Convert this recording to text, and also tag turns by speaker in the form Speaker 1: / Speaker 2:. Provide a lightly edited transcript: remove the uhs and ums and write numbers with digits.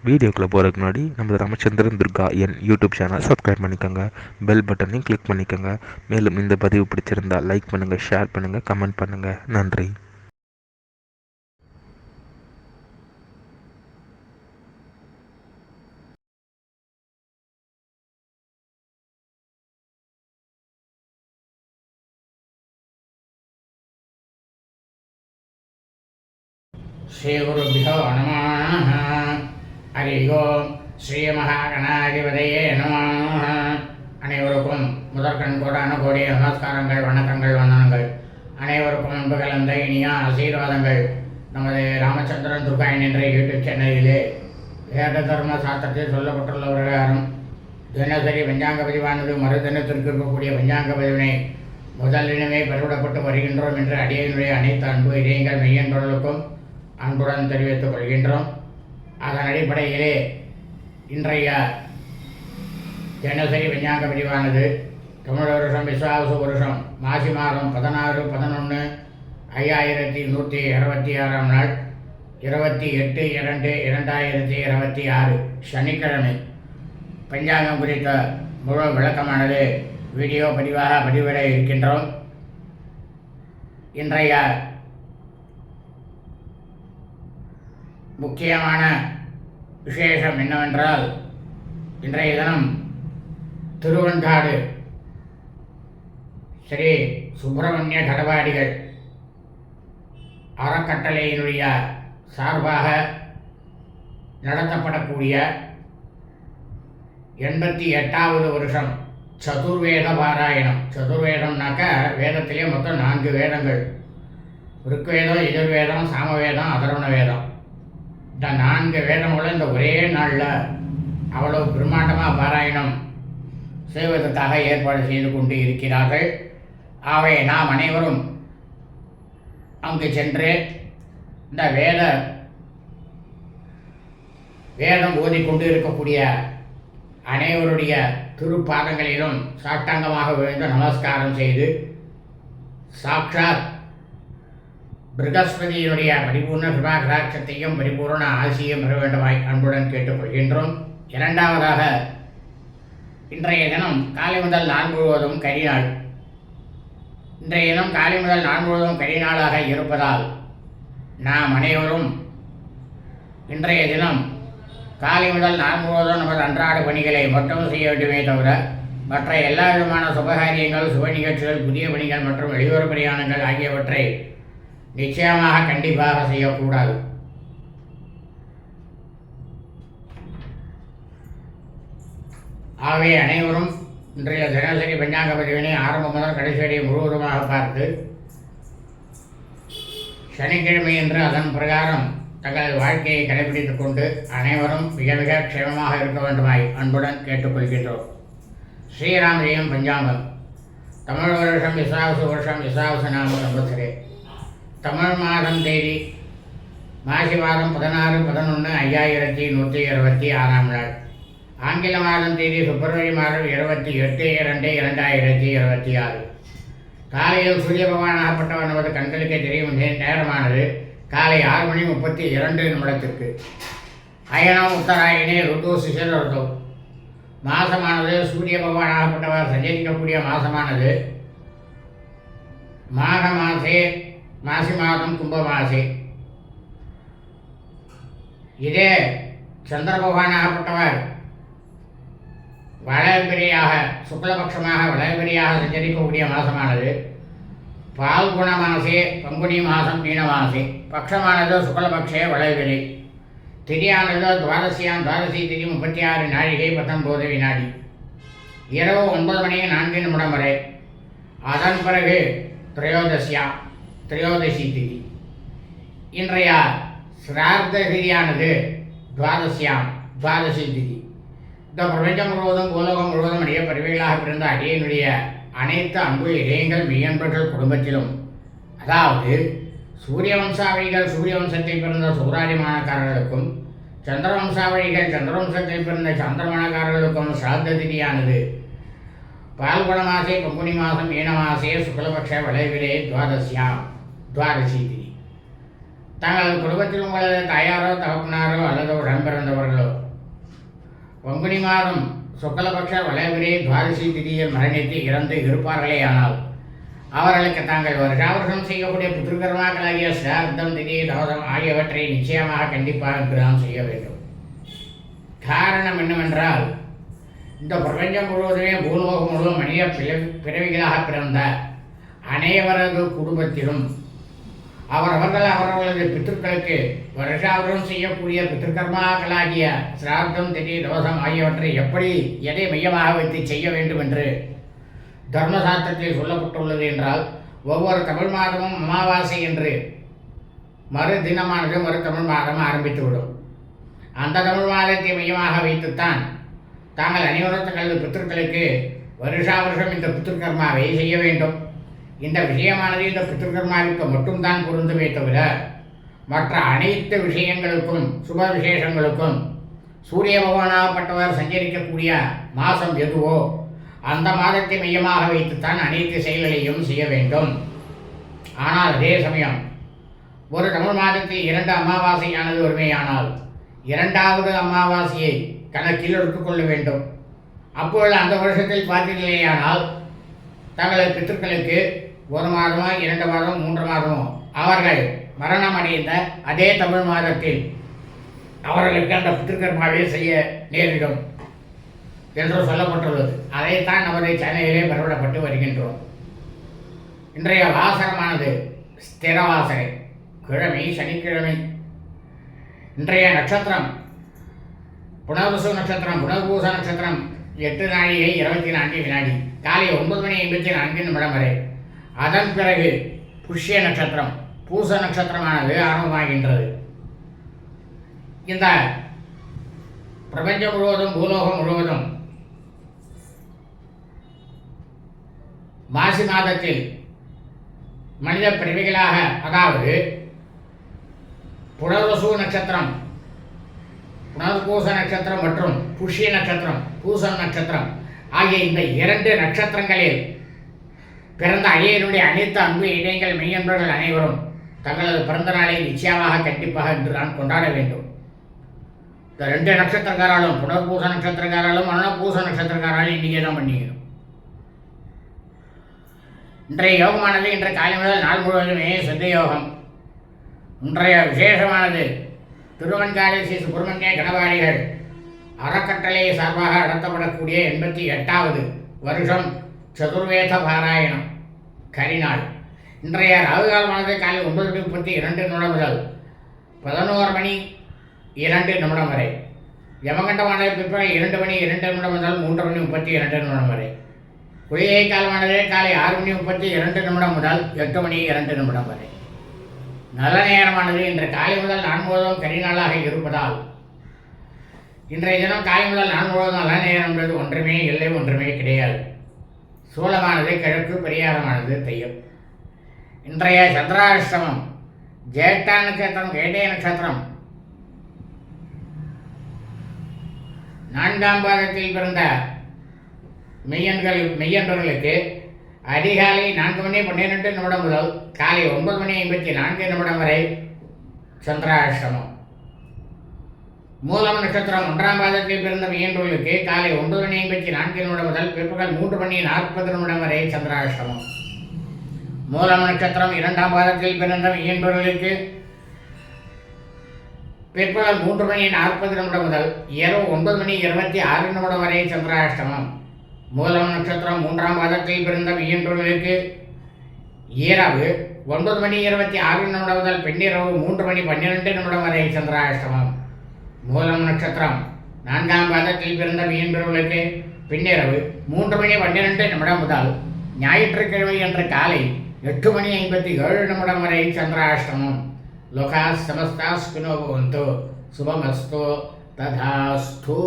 Speaker 1: வீடியோக்குள்ளே போகிறதுக்கு முன்னாடி நம்ம ராமச்சந்திரன் துர்கா என் யூடியூப் சேனல் சப்ஸ்கிரைப் பண்ணிக்கோங்க, பெல் பட்டனையும் கிளிக் பண்ணிக்கோங்க. மேலும் இந்த பதிவு பிடிச்சிருந்தால் லைக் பண்ணுங்கள், ஷேர் பண்ணுங்கள், கமெண்ட் பண்ணுங்கள். நன்றி.
Speaker 2: ஸ்ரீகுருபியோ நமः. ஹரி ஓம். ஸ்ரீ மகாகணாதிபதியே நமः. அனைவருக்கும் முதற்கண் கோடான கோடிய நமஸ்காரங்கள், வணக்கங்கள், வந்தனங்கள். அனைவருக்கும் அன்பு கலந்த இனிய ஆசீர்வாதங்கள். நமது ராமச்சந்திரன் துர்கா என்ற யூடியூப் சேனலிலே வேத தர்ம சாஸ்திரத்தில் சொல்லப்பட்டுள்ள பிரகாரம் தினசரி பஞ்சாங்க பதிவானது மறுதினத்திற்கு இருக்கக்கூடிய பஞ்சாங்க பதிவினை முதலினமே பெறவிடப்பட்டு வருகின்றோம் என்று அடியனுடைய அனைத்து அன்பு இதயங்கள் மெய்யன்பர்களுக்கும் அன்புடன் தெரிவித்துக் கொள்கின்றோம். அதன் அடிப்படையிலே இன்றைய தினசரி பஞ்சாங்க பதிவானது தமிழ் வருஷம் விஸ்வாவசு வருஷம் மாசி மாதம் 16/16/1126 நாள் 28/2/2026 சனிக்கிழமை பஞ்சாங்கம் குறித்த முழு விளக்கமானது வீடியோ பதிவாக பதிவிட இருக்கின்றோம். இன்றைய முக்கியமான விசேஷம் என்னவென்றால், இன்றைய தினம் திருவெண்காடு ஸ்ரீ சுப்பிரமணிய கடவாடிகள் அறக்கட்டளையினுடைய சார்பாக நடத்தப்படக்கூடிய 88வது வருஷம் சதுர்வேத பாராயணம். சதுர்வேதம்னாக்க வேதத்திலே மொத்தம் 4 வேதங்கள்: ருக்வேதம், யஜுர்வேதம், சாமவேதம், அதர்வண வேதம். இந்த 4 வேதங்களும் இந்த ஒரே நாளில் அவ்வளவு பிரம்மாண்டமாக பாராயணம் செய்வதற்காக ஏற்பாடு செய்து கொண்டு இருக்கிறார்கள். ஆகவே நாம் அனைவரும் அங்கு சென்று இந்த வேதம் ஓதிக்கொண்டு இருக்கக்கூடிய அனைவருடைய திருப்பாதங்களிலும் சாஷ்டாங்கமாக விழுந்து நமஸ்காரம் செய்து சாக்ஷாத் பிருகஸ்பதியினுடைய பரிபூர்ண கிருபாகடாட்சத்தையும் பரிபூர்ண ஆசியும் பெற வேண்டுமாய் அன்புடன் கேட்டுக்கொள்கின்றோம். இரண்டாவதாக, இன்றைய தினம் காலை முதல் நாள் முழுவதும் கரிநாள். இன்றைய தினம் காலை முதல் நாள் முழுவதும் கரிநாளாக இருப்பதால் நாம் அனைவரும் இன்றைய தினம் காலை முதல் நாள் முழுவதும் நமது அன்றாட பணிகளை மட்டும் செய்ய வேண்டுமே தவிர மற்ற எல்லா விதமான சுபகாரியங்கள், சுப நிகழ்ச்சிகள், புதிய பணிகள் மற்றும் வெளியூர் பிரயாணங்கள் ஆகியவற்றை நிச்சயமாக கண்டிப்பாக செய்யக்கூடாது. ஆகவே அனைவரும் இன்றைய தினசரி பஞ்சாங்க பதிவினை ஆரம்பம் முதல் கடைசி வரை முழுவதுமாக பார்த்து சனிக்கிழமை என்று அதன் பிரகாரம் தங்கள் வாழ்க்கையை கடைபிடித்துக் கொண்டு அனைவரும் மிக மிக க்ஷேமமாக இருக்க வேண்டுமாய் அன்புடன் கேட்டுக்கொள்கின்றோம். ஸ்ரீராமஜெயம் பஞ்சாங்கம். தமிழ் வருஷம் விசாவசு வருஷம் விசாவசு நாம சம்பத்சரே. தமிழ் மாதம் தேதி மாசி மாதம் 16/11/1126 நாள். ஆங்கில மாதம் தேதி பிப்ரவரி மாதம் 28/2/2026. காலையில் சூரிய பகவான் ஆகப்பட்டவர் நமது கண்களுக்கே தெரியும் நேரமானது காலை 6:32 அயனம் உத்தராயணே ருது சிசிர ருது. மாசமானது சூரிய பகவான் ஆகப்பட்டவர் சஞ்சரிக்கக்கூடிய மாசமானது மாக மாசே மாசி மாதம் கும்ப மாசே. இதே சந்திர பகவான் ஆகப்பட்டவர் வளர்பிரியாக சுக்லபக்ஷமாக வளர்பிரியாக சஞ்சரிக்கக்கூடிய மாசமானது பால்குண மாசே பங்குனி மாதம் மீன மாசே. பக்ஷமானது சுக்லபக்ஷே வளர்பிரி. திரியானது துவாதசி திரி 36 நாழிகை 19 வினாடி. இரவு 9:04 வரை. அதன் பிறகு திரையோதசி திதி. இன்றைய சிரார்த்த திதியானது துவாதசி திதி. இந்த பிரபஞ்சம் முழுவதும் பூலோகம் முழுவதும் அடைய பறவைகளாக பிறந்த அடியனுடைய அனைத்து அன்பு இதயங்கள் மெய்யன்பர்கள் குடும்பத்திலும், அதாவது சூரிய வம்சாவளிகள் சூரிய வம்சத்தில் பிறந்த சூராதிமானக்காரர்களுக்கும், சந்திர வம்சாவளிகள் சந்திரவம்சத்தில் பிறந்த சந்திரமானக்காரர்களுக்கும் சிராத்த திதியானது பால்குண மாசே பங்குனி மாதம் மீன மாசே சுக்லபக்ஷ வளைவிலே துவாதசி திதி. தாங்கள் குடும்பத்தில் உங்களது தாயாரோ தகப்பனாரோ அல்லது உடன் பிறந்தவர்களோ பங்குனி மாதம் சுக்லபக்ஷ வளவிரே துவாதசி திதியில் மரணித்து இறந்து இருப்பார்களேயானால் அவர்களுக்கு தாங்கள் வருஷாவருஷம் செய்யக்கூடிய புத்திருக்கர்மாக்களாகிய சிரார்த்தம் திதி தோதம் ஆகியவற்றை நிச்சயமாக கண்டிப்பாக கிரகம் செய்ய வேண்டும். காரணம் என்னவென்றால், இந்த பிரபஞ்சம் முழுவதுமே பூலோகம் முழுவதும் மனித பிறவிகளாக பிறந்த அனைவரது குடும்பத்திலும் அவரவர்களது பித்திருக்களுக்கு வருஷாவருஷம் செய்யக்கூடிய பித்திருக்கர்மாக்களாகிய சிரார்த்தம் திதி தோஷம் ஆகியவற்றை எப்படி எதை மையமாக வைத்து செய்ய வேண்டும் என்று தர்மசாஸ்திரத்தில் சொல்லப்பட்டுள்ளது என்றால், ஒவ்வொரு தமிழ் மாதமும் அமாவாசை என்று மறு தினமானது மறு தமிழ் மாதம் ஆரம்பித்துவிடும். அந்த தமிழ் மாதத்தை மையமாக வைத்துத்தான் தாங்கள் அனைவரும் தங்களது பித்திருக்களுக்கு வருஷாவருஷம் இந்த பித்திருக்கர்மாவை செய்ய வேண்டும். இந்த விஷயமானது இந்த பித்திருக்கர்மாவிற்கு மட்டும்தான் பொருந்துமே தவிர மற்ற அனைத்து விஷயங்களுக்கும் சுப விசேஷங்களுக்கும் சூரிய பகவானாகப்பட்டவர் சஞ்சரிக்கக்கூடிய மாதம் எதுவோ அந்த மாதத்தை மையமாக வைத்துத்தான் அனைத்து செயல்களையும் செய்ய வேண்டும். ஆனால் அதே சமயம் ஒரு தமிழ் மாதத்தில் 2 அமாவாசையானது ஒருமையானால் 2வது அமாவாசையை கணக்கில் எடுத்துக்கொள்ள வேண்டும். அப்பொழுது அந்த வருஷத்தில் பார்த்தீர்களேயானால் தங்களது பித்திருக்களுக்கு 1 மாதமோ 2 மாதமோ 3 மாதமோ அவர்கள் மரணம் அடைந்த அதே தமிழ் மாதத்தில் அவர்களுக்கு அந்த பித்திருக்கர்மாவை செய்ய நேரிடும் என்று சொல்லப்பட்டுள்ளது. அதைத்தான் நமது சேனலிலே பரவிடப்பட்டு வருகின்றோம். இன்றைய வாசகமானது ஸ்திர வாசகை, கிழமை சனிக்கிழமை. இன்றைய நட்சத்திரம் புனர்வசு நட்சத்திரம், புனர்பூச நட்சத்திரம் 8 நாழிகை 24 வினாடி, காலை 9 மணி 54 நிமிடம் வரை. அதன் பிறகு புஷ்ய நட்சத்திரம், பூச நட்சத்திரமானது ஆரம்பமாகின்றது. இந்த பிரபஞ்சம் முழுவதும் பூலோகம் முழுவதும் மாசி மாதத்தில் மனித பிறவிகளாக, அதாவது புனர்வசு நட்சத்திரம், புனர்பூச நட்சத்திரம் மற்றும் புஷ்ய நட்சத்திரம், பூசம் நட்சத்திரம் ஆகிய இந்த 2 நட்சத்திரங்களில் பிறந்த அடியனுடைய அனைத்து அன்பு இணையங்கள் மெய்யன்பர்கள் அனைவரும் தங்களது பிறந்த நாளை நிச்சயமாக கண்டிப்பாக இன்று நான் கொண்டாட வேண்டும். இந்த 2 நட்சத்திரக்காராலும் புனர்பூச நட்சத்திரக்காராலும் பூச நட்சத்திரக்காராலும் இன்றைக்கே தான் பண்ணிக்கணும். இன்றைய யோகமானது இன்று காலை முதல் நாள் முழுவதுமே சித்த யோகம். இன்றைய விசேஷமானது திருவன்காடு ஸ்ரீ சுப்பிரமணிய கணவாடிகள் அறக்கட்டளை சார்பாக நடத்தப்படக்கூடிய 88வது வருஷம் சதுர்வேத பாராயணம் கரிநாள். இன்றைய ராகுகாலமானது காலை 9:32 முதல் 11 மணி 2 வரை. யமகண்டமானது பிற்பகல் 2 மணி 2 முதல் 3 மணி 32 வரை. குளிகை காலமானது காலை 6 மணி 32 முதல் 8 மணி 2 வரை. நல்ல நேரமானது இன்று காலை முதல் 4 முழுவதும் கரிநாளாக இருப்பதால் இன்றைய தினம் காலை முதல் 4 முழுவதும் நல்ல நேரம் என்பது ஒன்றுமே இல்லை, ஒன்றுமே கிடையாது. சூலமானது கிழக்கு, பரிகாரமானது தெய்யம். இன்றைய சந்திராஷ்டமம் ஜேஷ்டா நட்சத்திரம், கேட்டே நட்சத்திரம் 4ஆம் பாதத்தில் பிறந்த மெய்யன்பர்களுக்கு அதிகாலை 4 மணி 12 முதல் காலை 9 மணி 54 வரை சந்திராஷ்டமம். மூலம் நட்சத்திரம் 1ஆம் பாதத்தில் பிறந்த மெய்யன்பர்களுக்கு காலை 9 மணி 54 முதல் பிற்பகல் 3 மணி 40 வரை சந்திராஷ்டமம். மூலம் நட்சத்திரம் 2ஆம் பாதத்தில் பிறந்த மெய்யன்பர்களுக்கு பிற்பகல் 3 மணி 40 முதல் இரவு 9 மணி 26 வரை சந்திராஷ்டமம். மூலம் நட்சத்திரம் 3ஆம் பாதத்தில் பிறந்த மெய்யன்பர்களுக்கு இரவு 9 மணி 26 முதல் பின்னிரவு 3 மணி 12 வரை சந்திராஷ்டமம். மூலம் நட்சத்திரம் 4ஆம் பாதத்தில் பிறந்த மெய்யன்பர்களுக்கு பின்னிரவு 3 மணி 12 முதல் ஞாயிற்றுக்கிழமை என்ற காலை 8 மணி 57 வரை சந்திராஷ்டமம். லோகா சமஸ்தா சுகினோ பவந்து. சுபமஸ்து. ததாஸ்து.